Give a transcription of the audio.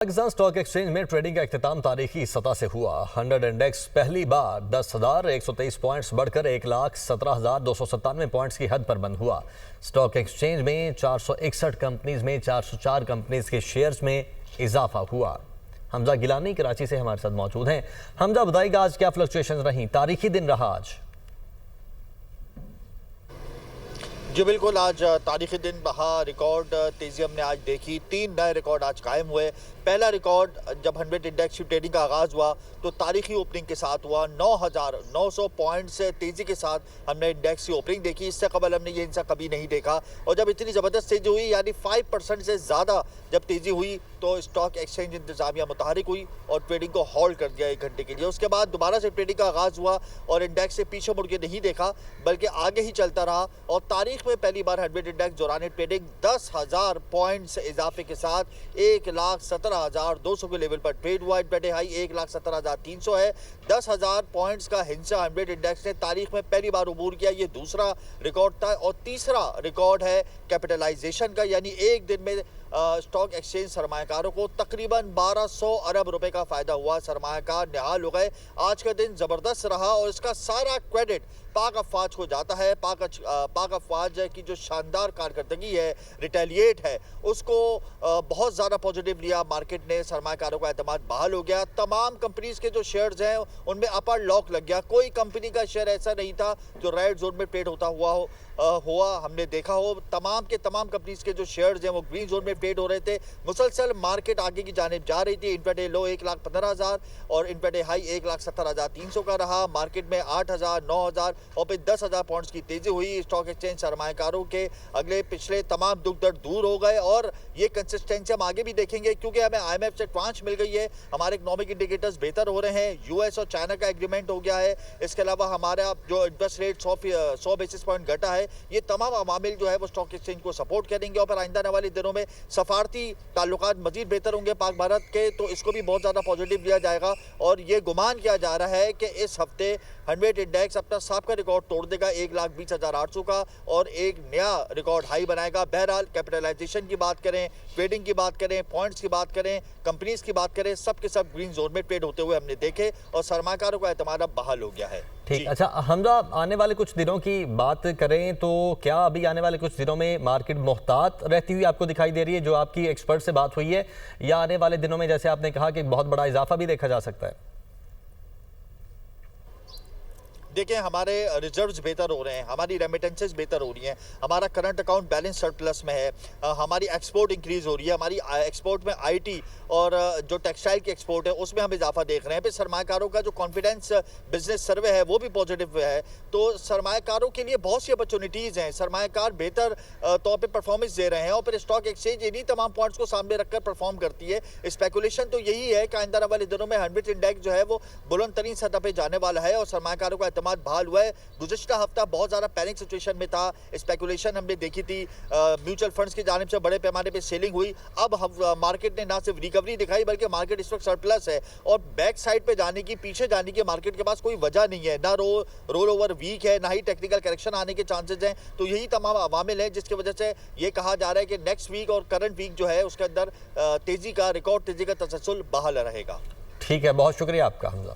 Pakistan stock exchange में trading का इख्तिताम तारीखी सतह से हुआ। 100 इंडेक्स पहली बार 10,123 पॉइंट्स बढ़कर 1,17,297 पॉइंट्स की हद पर बंद हुआ। स्टॉक एक्सचेंज में 461 कंपनीज में 404 कंपनीज के शेयर्स में इजाफा हुआ। हमजा गिलानी कराची से हमारे साथ मौजूद हैं। हमजा, बताइएगा आज क्या फ्लक्चुएशन रही, तारीखी दिन रहा आज? जी बिल्कुल, आज तारीखी दिन रहा। रिकॉर्ड तेज़ी हमने आज देखी। 3 नए रिकॉर्ड आज कायम हुए। पहला रिकॉर्ड जब 100 इंडेक्स की ट्रेडिंग का आगाज़ हुआ तो तारीखी ओपनिंग के साथ हुआ। 9,900 पॉइंट से तेज़ी के साथ हमने इंडेक्स की ओपनिंग देखी। इससे कबल हमने ये हिस्सा कभी नहीं देखा। और जब इतनी ज़बरदस्त तेज़ी हुई, यानी 5% से ज़्यादा जब तेज़ी हुई, तो स्टॉक एक्सचेंज इंतजामिया मुतहरिक हुई और ट्रेडिंग को होल्ड कर दिया 1 घंटे के लिए। उसके बाद दोबारा से ट्रेडिंग का आगाज़ हुआ और इंडेक्स से पीछे मुड़ के नहीं देखा, बल्कि आगे ही चलता रहा। और तारीख में पहली बार 100 इंडेक्स दौरान ट्रेडिंग 10,000 पॉइंट्स इजाफे के साथ 1,17,200 के लेवल पर ट्रेड हुआ। इंट्राडे हाई 1,17,300 है। 10,000 पॉइंट्स का हिस्सा 100 इंडेक्स ने तारीख में पहली बार उबूर किया। ये दूसरा रिकॉर्ड था। और तीसरा रिकॉर्ड है कैपिटलाइजेशन का, यानी एक दिन में स्टॉक एक्सचेंज सरमायाकारों को तकरीबन 1200 अरब रुपए का फायदा हुआ। सरमायाकार निहाल हो गए। आज का दिन ज़बरदस्त रहा और इसका सारा क्रेडिट पाक अफवाज को जाता है। पाक अफवाज की जो शानदार कारकर्दगी है, रिटेलिएट है, उसको बहुत ज़्यादा पॉजिटिव लिया मार्केट ने। सरमायाकारों का एतमाद बहाल हो गया। तमाम कंपनीज के जो शेयर्स हैं उनमें अपर लॉक लग गया। कोई कंपनी का शेयर ऐसा नहीं था जो रेड जोन में ट्रेड होता हुआ हमने देखा हो। तमाम के तमाम कंपनीज के जो शेयर्स हैं वो ग्रीन जोन में ट्रेड हो रहे थे। मुसलसल मार्केट आगे की जानिब जा रही थी। इंट्राडे लो 1,15,000 और इंट्राडे हाई 1,17,300 का रहा। मार्केट में 8,000, 9,000 और फिर 10,000 पॉइंट्स की तेजी हुई। स्टॉक एक्सचेंज सरमायाकारों के अगले पिछले तमाम दुख दर्द दूर हो गए और ये कंसिस्टेंसी हम आगे भी देखेंगे, क्योंकि हमें IMF से ट्रांच मिल गई है। हमारे इकोनॉमिक इंडिकेटर्स बेहतर हो रहे हैं। US और चाइना का एग्रीमेंट हो गया है। इसके अलावा हमारा जो इंटरेस्ट रेट 100 बेसिस पॉइंट घटा है। ये तमाम अवामिल जो है वो स्टॉक एक्सचेंज को सपोर्ट करेंगे और फिर आइंदा आने वाले दिनों में सफारती ताल्लुकात मजीद बेहतर होंगे पाक भारत के, तो इसको भी बहुत ज़्यादा पॉजिटिव लिया जाएगा। और ये गुमान किया जा रहा है कि इस हफ्ते 100 इंडेक्स अपना साबिका रिकॉर्ड तोड़ देगा 1,20,800 का और एक नया रिकॉर्ड हाई बनाएगा। बहरहाल कैपिटलाइजेशन की बात करें, ट्रेडिंग की बात करें, पॉइंट्स की बात करें, कंपनीज की बात करें, सब के सब ग्रीन जोन में ट्रेड होते हुए हमने देखे और सरमायाकारों का एतमाद अब बहाल हो गया है। ठीक, अच्छा हमजा, आने वाले कुछ दिनों की बात करें तो क्या अभी आने वाले कुछ दिनों में मार्केट मुहतात रहती हुई आपको दिखाई दे रही है, जो आपकी एक्सपर्ट से बात हुई है, या आने वाले दिनों में जैसे आपने कहा कि बहुत बड़ा इजाफा भी देखा जा सकता है? देखिए, हमारे रिजर्व्स बेहतर हो रहे हैं, हमारी रेमिटेंसेस बेहतर हो रही हैं, हमारा करंट अकाउंट बैलेंस सरप्लस में है, हमारी एक्सपोर्ट इंक्रीज हो रही है, हमारी एक्सपोर्ट में IT और जो टेक्सटाइल की एक्सपोर्ट है उसमें हम इजाफा देख रहे हैं। फिर सरमायाकारों का जो कॉन्फिडेंस बिजनेस सर्वे है वो भी पॉजिटिव है। तो सरमायाकारों के लिए बहुत सी अपॉर्चुनिटीज़ हैं। सरमायाकार बेहतर तौर पर परफॉर्मेंस दे रहे हैं और फिर स्टॉक एक्सचेंज इन्हीं तमाम पॉइंट्स को सामने रखकर परफॉर्म करती है। स्पेकुलेशन तो यही है कि आइंदा वाले दिनों में 100 इंडेक्स जो है वो बुलंद तरीन सतह पर जाने वाला है और सरमायाकारों का बहाल हुआ है। गुज़िश्ता हफ्ता बहुत ज़्यादा पैनिक सिचुएशन में था। स्पेकुलेशन हमने देखी थी, म्यूचुअल फंड्स की जानिब से बड़े पैमाने पे सेलिंग हुई। अब मार्केट ने ना सिर्फ रिकवरी दिखाई बल्कि मार्केट इस वक्त सरप्लस है और बैक साइड पे जाने की, पीछे जाने की मार्केट के पास कोई वजह नहीं है। ना रोल ओवर वीक है, ना ही टेक्निकल करेक्शन आने के चांसेस हैं। तो यही तमाम अवामिल हैं जिसकी वजह से ये कहा जा रहा है कि नेक्स्ट वीक और करंट वीक जो है उसके अंदर तेज़ी का, रिकॉर्ड तेज़ी का तसलसल बहाल रहेगा। ठीक है, बहुत शुक्रिया आपका हमजा।